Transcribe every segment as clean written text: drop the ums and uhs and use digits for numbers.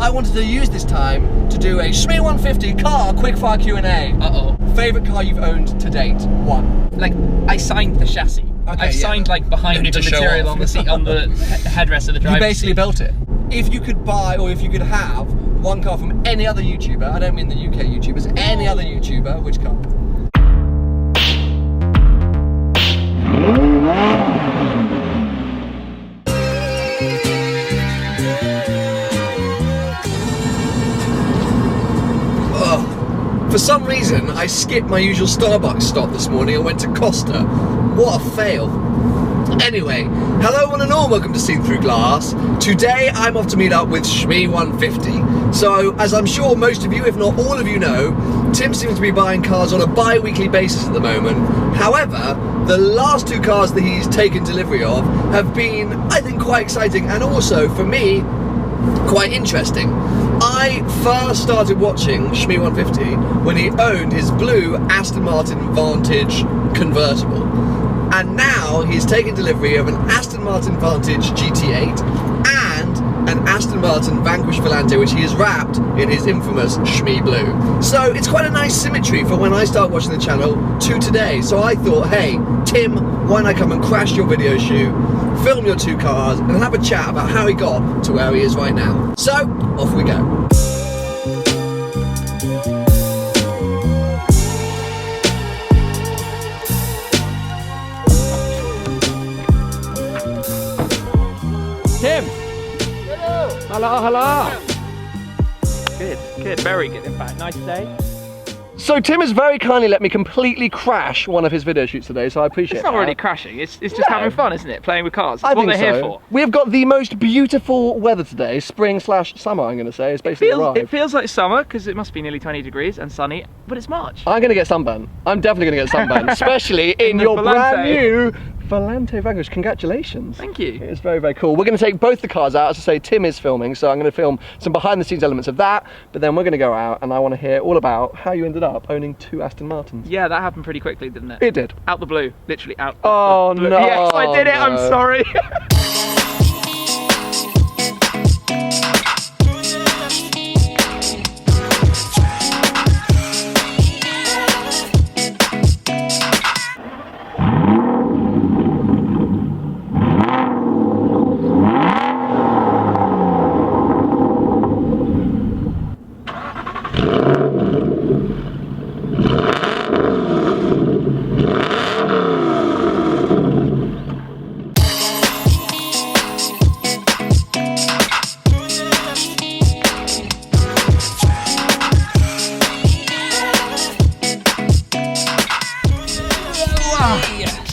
I wanted to use this time to do a Shmee 150 car quickfire Q&A. Favourite car you've owned to date? One. Like, I signed the chassis. Okay, I signed like behind the material on the seat, on the headrest of the driver's seat. You basically built it. If you could buy, or if you could have one car from any other YouTuber, I don't mean the UK YouTubers, any other YouTuber, which car? For some reason, I skipped my usual Starbucks stop this morning and went to Costa. What a fail. Anyway, hello one and all, welcome to Seen Through Glass. Today I'm off to meet up with Shmee 150. So, as I'm sure most of you, if not all of you know, Tim seems to be buying cars on a bi-weekly basis at the moment. However, the last two cars that he's taken delivery of have been, I think, quite exciting and also, for me, quite interesting. I first started watching Shmee 150 when he owned his blue Aston Martin Vantage convertible. And now he's taken delivery of an Aston Martin Vantage GT8 and an Aston Martin Vanquish Volante, which he has wrapped in his infamous Shmee blue. So it's quite a nice symmetry from when I start watching the channel to today. So I thought, hey, Tim, why not come and crash your video shoot, film your two cars, and have a chat about how he got to where he is right now. So, off we go. Tim! Hello, hello. Good, very good in fact. Nice day. So Tim has very kindly let me completely crash one of his video shoots today, so I appreciate it. It's not really crashing, it's just having fun, isn't it? Playing with cars. That's I what think they're so. here for. We've got the most beautiful weather today, spring/summer I'm going to say. It's basically arrived. It feels like summer, because it must be nearly 20 degrees and sunny, but it's March. I'm going to get sunburned. I'm definitely going to get sunburned, especially in your brand new Volante Vanquish. Congratulations. Thank you. It's very, very cool. We're going to take both the cars out. As I say, Tim is filming, so I'm going to film some behind the scenes elements of that, but then we're going to go out and I want to hear all about how you ended up owning two Aston Martins. Yeah, that happened pretty quickly, didn't it? It did. Out the blue, literally out the blue. No. Yes, I did it, I'm sorry.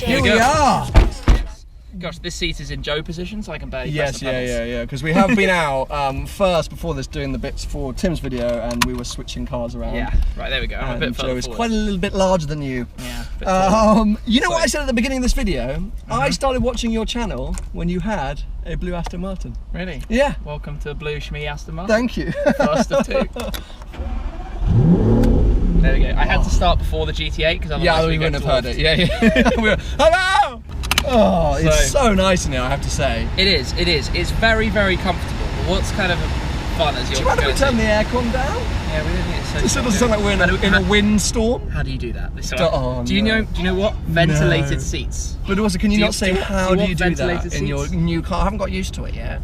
Here we are. Gosh, this seat is in Joe position, so I can barely Yes, press the pedals. yeah, because we have been out first before this doing the bits for Tim's video, and we were switching cars around. Yeah, right, there we go. I'm a bit further Joe is forward. quite a little bit larger than you. Yeah, a bit taller. You know what I said at the beginning of this video? I started watching your channel when you had a blue Aston Martin. Really? Yeah. Welcome to Blue Shmee Aston Martin. Thank you. First of two. There we go. I had to start before the GT8 because otherwise we wouldn't have heard it. Yeah. We were, hello! Oh, it's so nice in here, I have to say. It is. It's very, very comfortable. But what's kind of fun as you're Do you mind if we turn the aircon down? Yeah, we don't think it's so. It sort of sound like we're in a windstorm. How do you do that? Do you know what? Ventilated seats. But also, can you not say how do you do that seats? in your new car? I haven't got used to it yet.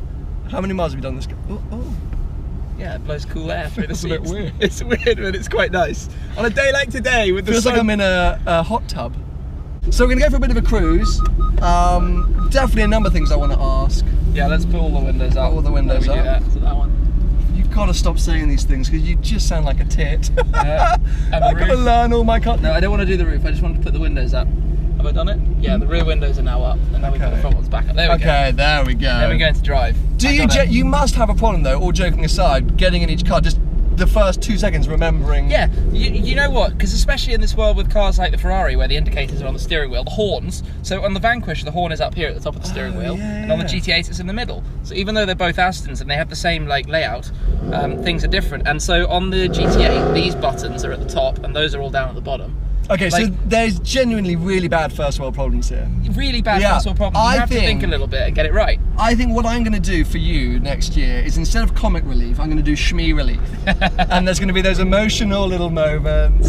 How many miles have you done this car? Oh. Yeah, it blows cool air through the seats. It's a bit weird. It's weird, but it's quite nice. On a day like today with the Feels sun. like I'm in a hot tub. So we're going to go for a bit of a cruise. Definitely a number of things I want to ask. Yeah, let's put all the windows up. All the windows up. So that one. You've got to stop saying these things because you just sound like a tit. And I've got to learn all my car. No, I don't want to do the roof. I just want to put the windows up. Have I done it? Yeah, the rear windows are now up, and now we put the front ones back up. There we go. Okay, there we go. Then we're going to drive. You must have a problem though, all joking aside, getting in each car, just the first 2 seconds remembering. Yeah, you know what? Because especially in this world with cars like the Ferrari, where the indicators are on the steering wheel, the horns. So on the Vanquish, the horn is up here at the top of the steering wheel, and on the GT8, it's in the middle. So even though they're both Astons and they have the same like layout, things are different. And so on the GT8, these buttons are at the top, and those are all down at the bottom. Okay, so Like, there's genuinely really bad first world problems here. really bad Yeah, first world problems. You have to think a little bit and get it right. I think what I'm going to do for you next year is instead of comic relief, I'm going to do shmee relief. And there's going to be those emotional little moments.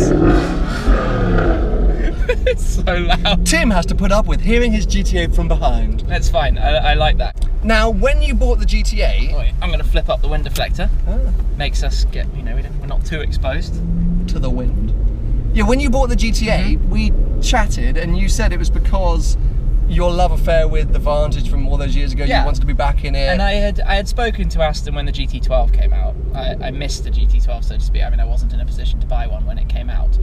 It's so loud. Tim has to put up with hearing his GTA from behind. That's fine. I like that. Now, when you bought the GTA... Wait, I'm going to flip up the wind deflector. Ah, Makes us get, we're not too exposed. to the wind. Yeah, when you bought the GTA, we chatted and you said it was because your love affair with the Vantage from all those years ago, Yeah. you wanted to be back in it. And I had spoken to Aston when the GT12 came out. I missed the GT12, so to speak. I mean, I wasn't in a position to buy one when it came out.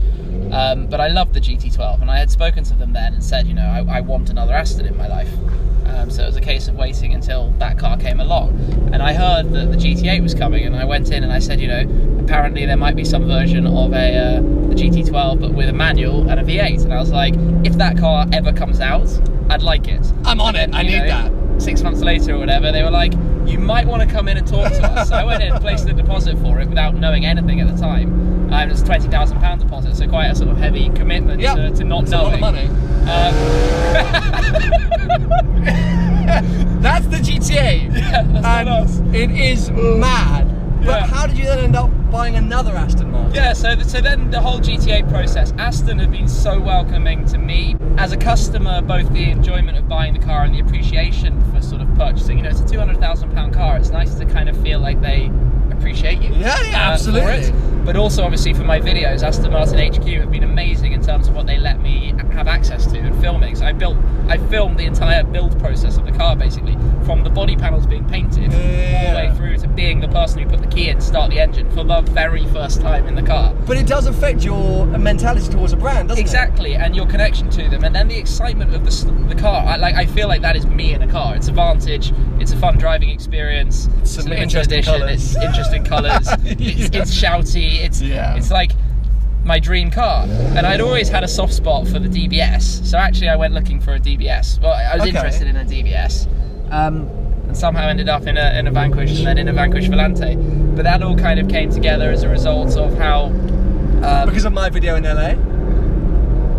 But I loved the GT12, and I had spoken to them then and said, I want another Aston in my life. So it was a case of waiting until that car came along. And I heard that the GT8 was coming, and I went in and I said, apparently there might be some version of the GT12, but with a manual and a V8. And I was like, if that car ever comes out, I'd like it. I'm on it, I need that. 6 months later or whatever, they were like, you might want to come in and talk to us. So I went in and placed the deposit for it without knowing anything at the time. It was a £20,000 deposit, so quite a sort of heavy commitment to not knowing. A lot of money. That's the GTA. Yeah, that's and not us. it is mad. But Yeah. how did you then end up buying another Aston Martin? Yeah, so then the whole GTA process, Aston have been so welcoming to me. As a customer, both the enjoyment of buying the car and the appreciation for sort of purchasing. It's a £200,000 car. It's nice to kind of feel like they appreciate you. Yeah, absolutely. For it. But also, obviously, for my videos, Aston Martin HQ have been amazing in terms of what they let me have access to and filming. So I filmed the entire build process of the car, basically, from the body panels being painted all the way through to being the person who put the key in to start the engine for the very first time in the car. But it does affect your mentality towards a brand, doesn't Exactly, and your connection to them, and then the excitement of the car. I feel like that is me in a car. It's a Vantage. It's a fun driving experience. It's some limited interesting edition. colours. It's interesting colours. It's shouty. It's like my dream car. And I'd always had a soft spot for the DBS. So actually, I went looking for a DBS. Well, I was interested in a DBS. And somehow ended up in a Vanquish and then in a Vanquish Volante. But that all kind of came together as a result of how. Because of my video in LA?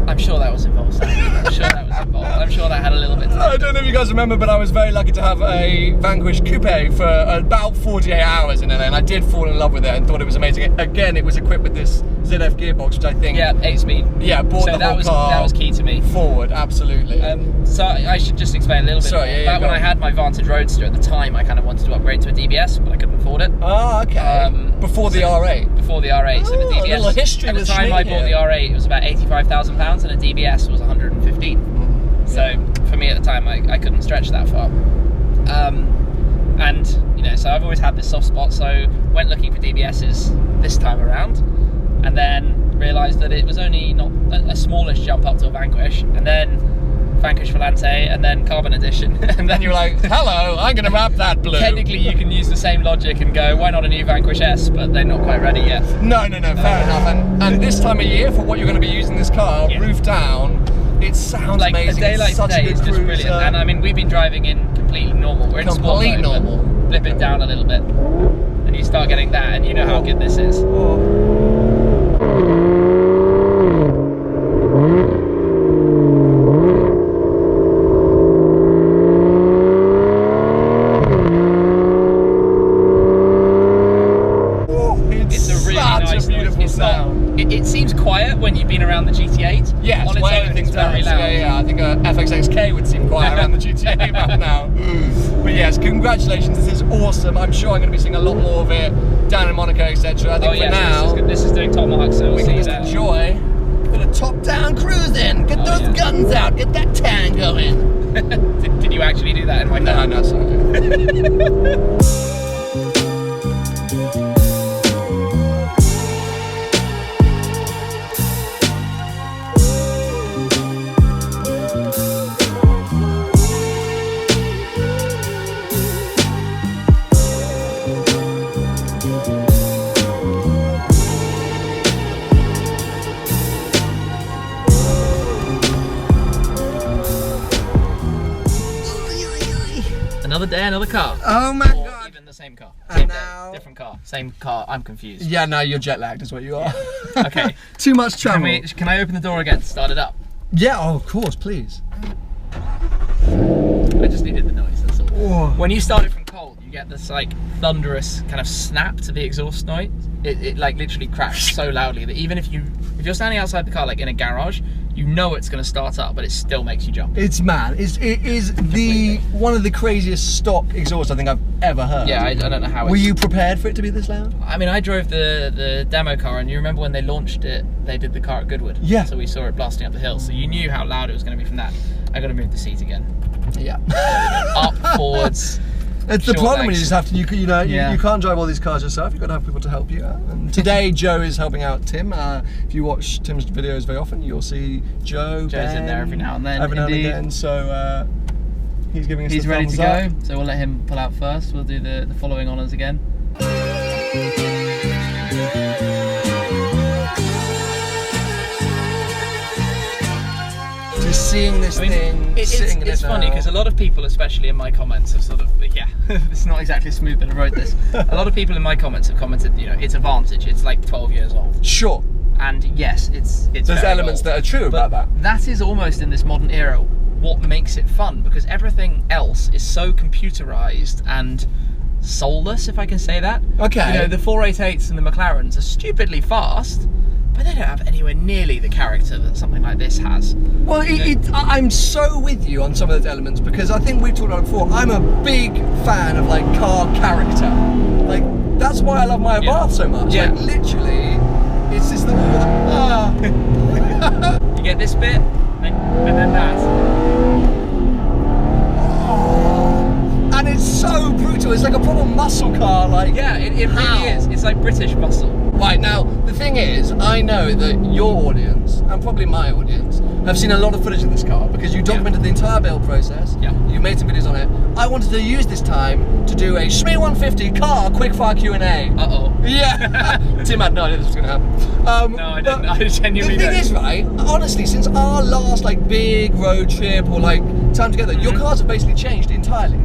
I'm sure that was involved, Sam. I'm sure that was involved. I'm sure that had a little bit to do with it. I don't know if you guys remember, but I was very lucky to have a Vanquish Coupe for about 48 hours in LA, and I did fall in love with it and thought it was amazing. Again, it was equipped with this ZF gearbox, which I think... Yeah, 8-speed. Yeah, brought the whole car that was key to me. forward, absolutely. So I should just explain a little bit. Sorry, Back when I had my Vantage Roadster at the time, I kind of wanted to upgrade to a DBS, but I couldn't afford it. Oh, okay. Before the R8? Before the R8, so the Oh, a DBS. little history at the with time Schmidt I bought here. the R8, it was about £85,000, and a DBS was 115. So for me at the time, I couldn't stretch that far. And so I've always had this soft spot. So went looking for DBSs this time around, and then realised that it was only not a smallish jump up to a Vanquish, and then Vanquish Volante, and then Carbon Edition, and then You were like, hello, I'm going to wrap that blue. technically you can use the same logic and go, why not a new Vanquish S? But they're not quite ready yet. No, fair enough. And this time of year, for what you're going to be using this car, Yeah. roof down, it sounds Like amazing. a day like it's such today a good is just cruiser. brilliant. And I mean, we've been driving in completely normal. We're in sport Complete mode, but normal. Flip it down a little bit, and you start getting that, and you know how good this is. It's a really nice noise. beautiful It's not. sound. It seems quiet when you've been around the GT8. Yes, on its well, own, anything it's very does. loud. Yeah, I think a FXXK would seem quiet around the GTA right now. But yes, congratulations, this is awesome. I'm sure I'm going to be seeing a lot more of it down in Monaco, etc. I think for now, this is doing Tomahawk, so we we'll can see just that. enjoy a bit of top-down cruising. Get those yeah. guns out, get that tan going. Did you actually do that in my car? No, sorry. Another day, another car. Oh my Or god. even the same Same car. And Same day, now... different car. Same car. I'm confused. Yeah, no, you're jet lagged is what you are. Okay. Too much travel. Can I open the door again to start it up? Yeah, oh, of course, please. I just needed the noise, that's all. Oh. When you start it from cold, you get this like thunderous kind of snap to the exhaust noise. It like literally cracks so loudly that even if you're standing outside the car, like in a garage, you know it's going to start up, but it still makes you jump. It's mad. It is one of the craziest stock exhausts I think I've ever heard. Yeah, I don't know how. Were you prepared for it to be this loud? I mean, I drove the demo car, and you remember when they launched it, they did the car at Goodwood. Yeah. So we saw it blasting up the hill, so you knew how loud it was going to be from that. I got to move the seat again. Yeah. Up, forwards. It's the problem when you legs. just have to, you can't drive all these cars yourself, you've got to have people to help you out. And today Joe is helping out Tim. If you watch Tim's videos very often, you'll see Joe's in there every now and then. Every now and again, so he's giving us the ready to thumbs go, up. so we'll let him pull out first. We'll do the following honours again. Just seeing this thing, sitting in it it's funny now. because a lot of people, especially in my comments, have sort of, it's not exactly smooth that I wrote this. A lot of people in my comments have commented, it's a Vantage, it's like 12 years old. Sure. And yes, it's There's very elements old, that are true about that. That is almost in this modern era what makes it fun, because everything else is so computerized and soulless, if I can say that. Okay. The 488s and the McLarens are stupidly fast, but they don't have anywhere nearly the character that something like this has. Well, I'm so with you on some of those elements because I think we've talked about it before. I'm a big fan of like car character. Like that's why I love my Abarth so much. Yeah. Like literally, it's just the You get this bit, and then that. And it's so brutal. It's like a proper muscle car. Like It really is. It's like British muscle. Right, now, the thing is, I know that your audience, and probably my audience, have seen a lot of footage of this car because you documented the entire build process, you made some videos on it. I wanted to use this time to do a Shmee 150 car quickfire Q&A. Uh-oh. Yeah! Tim had no idea this was going to happen. No, I didn't. I genuinely The thing is, right, honestly, since our last like big road trip or like time together, your cars have basically changed entirely.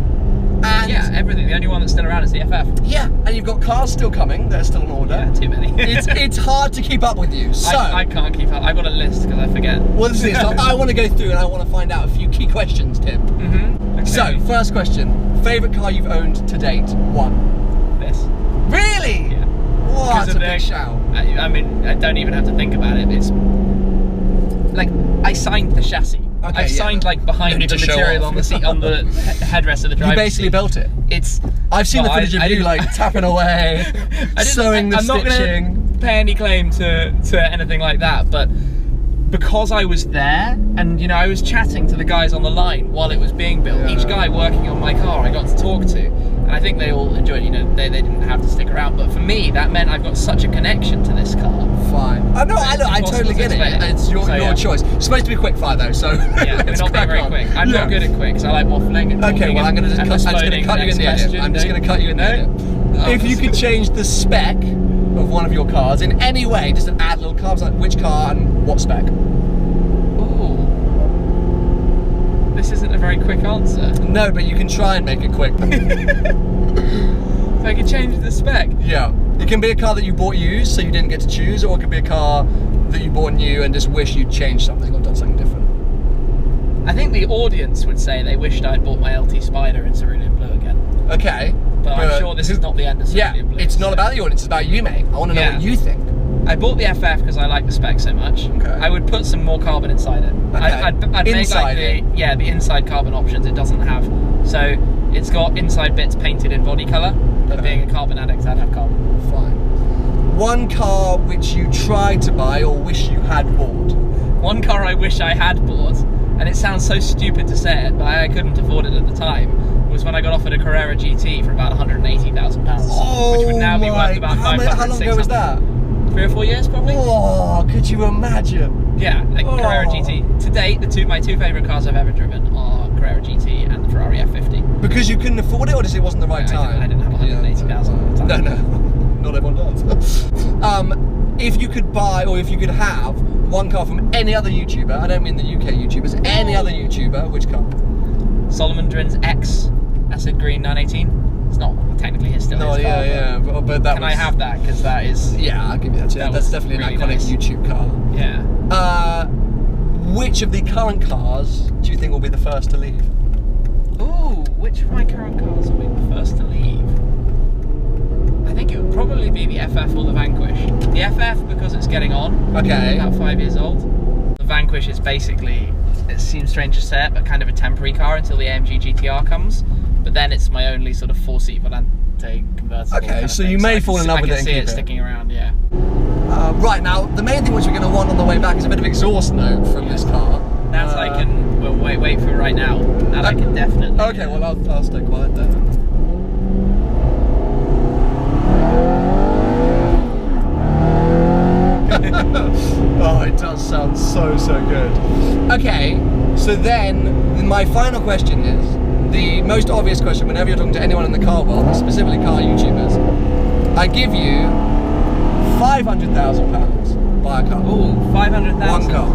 And yeah, everything. The only one that's still around is the FF. Yeah, and you've got cars still coming. They're still in order. Yeah, too many. it's hard to keep up with you. So I can't keep up. I've got a list because I forget. Well, this is so I want to go through and I want to find out a few key questions, Tim. Okay. So, first question: favorite car you've owned to date? One. This. Really? Yeah. What a big shout. I mean, I don't even have to think about it. It's like I signed the chassis. Okay, I signed like behind the material on the seat, on the headrest of the driver's You basically seat. built it. I've seen the footage of you like tapping away, sewing the I'm stitching. not going to pay any claim to anything like that, but because I was there and I was chatting to the guys on the line while it was being built, each guy working on my car I got to talk to, and I think they all enjoyed it. They didn't have to stick around, but for me that meant I've got such a connection to this car. Fine. I totally get it. It's your choice. It's supposed to be quick fire though, so yeah, it's not being very quick. I'm not good at quick, so I like waffling and okay, well I'm going to cut you in the edit. I'm just going to cut you in the edit. If you could change the spec of one of your cars in any way, just to add little carbs, like which car and what spec? Ooh. This isn't a very quick answer. No, but you can try and make it quick. If I could change the spec? Yeah. It can be a car that you bought used, so you didn't get to choose, or it could be a car that you bought new and just wish you'd changed something or done something different. I think the audience would say they wished I'd bought my LT Spider in cerulean blue again. Okay. But I'm sure this is not the end of cerulean blue. It's not about the audience, it's about you, mate. I want to know what you think. I bought the FF because I like the spec so much. Okay. I would put some more carbon inside it. Okay. I'd make like the inside carbon options it doesn't have. So it's got inside bits painted in body colour, but being a carbon addict, I'd have carbon. Fine. One car which you tried to buy or wish you had bought? One car I wish I had bought, and it sounds so stupid to say it, but I couldn't afford it at the time, was when I got offered a Carrera GT for about £180,000, which would now be worth about 500, How long ago was that? 3 or 4 years probably. Oh, could you imagine? Yeah, like Carrera GT. To date, my two favourite cars I've ever driven are Carrera GT and the Ferrari F50. Because you couldn't afford it, or just it wasn't the right time? I didn't have 180,000 at the time. No, not everyone does. If you could buy, or if you could have, one car from any other YouTuber, I don't mean the UK YouTubers, any other YouTuber, which car? Solomon Drin's X Acid Green 918. It's not technically it's still No, his car. yeah. But that Can was... I have that? Because that is... Yeah, I'll give you that. That That's was definitely really an iconic nice. YouTube car. Yeah. Which of the current cars do you think will be the first to leave? Ooh, which of my current cars will be the first to leave? I think it would probably be the FF or the Vanquish. The FF because it's getting on. Okay. About 5 years old. The Vanquish is basically, it seems strange to say it, but kind of a temporary car until the AMG GTR comes. But then it's my only sort of 4-seat Volante convertible. Okay, kind of so thing. you may fall in love with it I and can see keep it it. sticking around, yeah. Right, now, the main thing which we're going to want on the way back is a bit of exhaust note from this car. That's I can, well, wait for right now. That I can definitely. Okay, well, I'll stay quiet then. Oh, it does sound so good. Okay, so then my final question is the most obvious question whenever you're talking to anyone in the car world, specifically car YouTubers. I give you £500,000 buy a car. Ooh, 500,000. One car,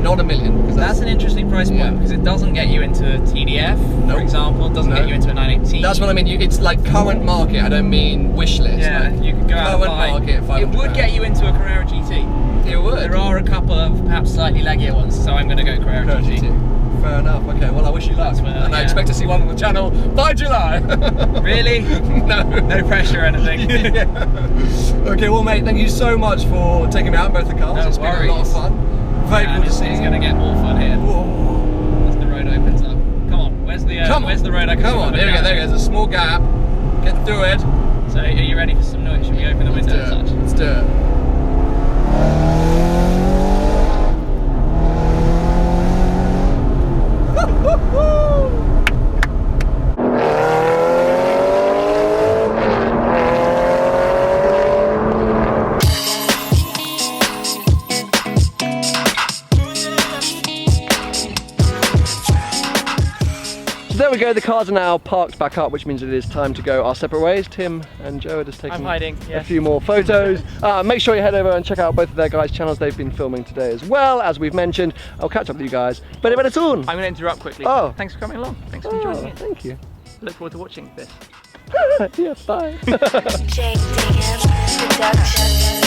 not a million. Because That's an interesting price point Yeah. because it doesn't get you into a TDF, Nope. for example. It doesn't No. get you into a 918. That's what I mean. It's like current market. I don't mean wish list. Yeah, like you could go out and current buy. market. It 500 would get you into a Carrera GT. It would. There are a couple of perhaps slightly leggier ones, so I'm going to go Carrera GT. Fair enough. Okay. Well, I wish you luck, That's where, and I yeah. expect to see one on the channel by July. Really? No. No pressure or anything. Yeah. Okay. Well, mate, thank you so much for taking me out in both the cars. No It's been a lot of worries. fun. Very And cool to it's see. going to get more fun here Whoa. as the road opens up. Come on, where's the road I can Come on. There we go. There we go. There's a small gap. Get through it. So, are you ready for some noise? Should we open the window and such? Let's do it. So there we go, the cars are now parked back up, which means it is time to go our separate ways. Tim and Joe are just taking I'm hiding, a yes. few more photos. Make sure you head over and check out both of their guys' channels. They've been filming today as well, as we've mentioned. I'll catch up with you guys. But it's on. I'm going to interrupt quickly. Oh. Thanks for coming along. Thanks for joining in. Thank you. Look forward to watching this. Yeah, bye. JDM Production.